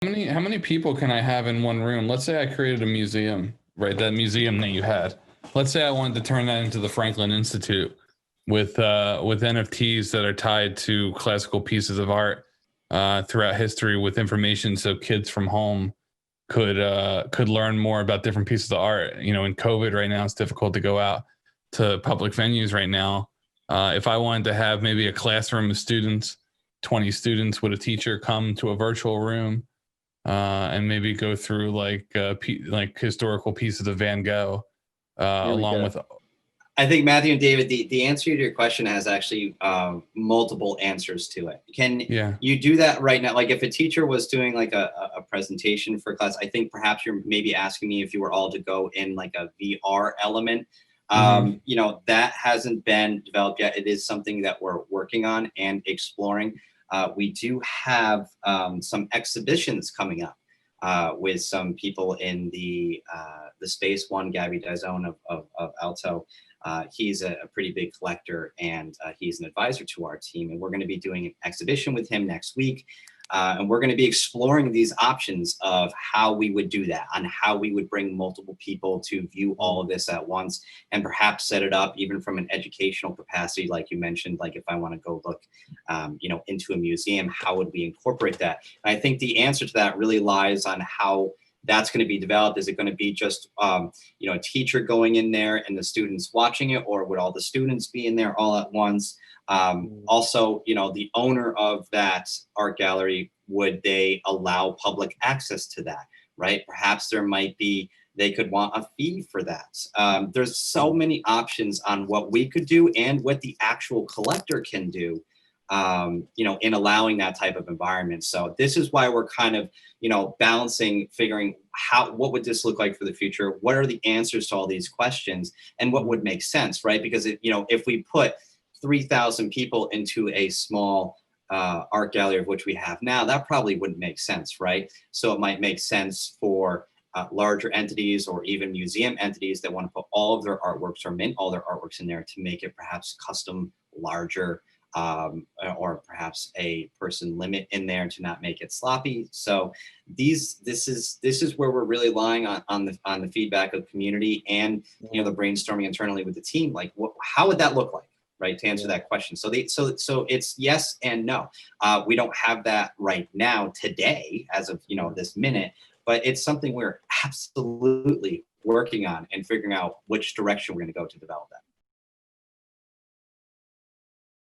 How many people can I have in one room? Let's say I created a museum, right? That museum that you had. Let's say I wanted to turn that into the Franklin Institute with NFTs that are tied to classical pieces of art throughout history with information, so kids from home could learn more about different pieces of art. You know, in COVID right now, it's difficult to go out to public venues right now. If I wanted to have maybe a classroom of students, 20 students with a teacher come to a virtual room and maybe go through like historical pieces of Van Gogh along with. I think Matthew and David, the answer to your question has actually multiple answers to it. Can you do that right now? Like if a teacher was doing like a presentation for class, I think perhaps you're maybe asking me if you were all to go in like a VR element. You know, that hasn't been developed yet. It is something that we're working on and exploring. We do have some exhibitions coming up with some people in the space. One, Gabby Dizone of Alto. He's a pretty big collector, and he's an advisor to our team. And we're going to be doing an exhibition with him next week. And we're going to be exploring these options of how we would do that, on how we would bring multiple people to view all of this at once, and perhaps set it up even from an educational capacity, like you mentioned, like if I want to go look, you know, into a museum, how would we incorporate that? And I think the answer to that really lies on how that's going to be developed. Is it going to be just, you know, a teacher going in there and the students watching it, or would all the students be in there all at once? Also, you know, the owner of that art gallery, would they allow public access to that, right? Perhaps there might be, they could want a fee for that. There's so many options on what we could do and what the actual collector can do, you know, in allowing that type of environment. So this is why we're kind of, you know, balancing, figuring what would this look like for the future? What are the answers to all these questions, and what would make sense, right? Because you know, if we put 3,000 people into a small art gallery of which we have now, that probably wouldn't make sense, right? So it might make sense for larger entities or even museum entities that want to put all of their artworks or mint all their artworks in there to make it perhaps custom, larger, or perhaps a person limit in there to not make it sloppy. So this is where we're really relying on the feedback of the community and, you know, the brainstorming internally with the team. Like, how would that look like? Right, to answer that question. So it's yes and no. We don't have that right now today as of, you know, this minute, but it's something we're absolutely working on and figuring out which direction we're going to go to develop that.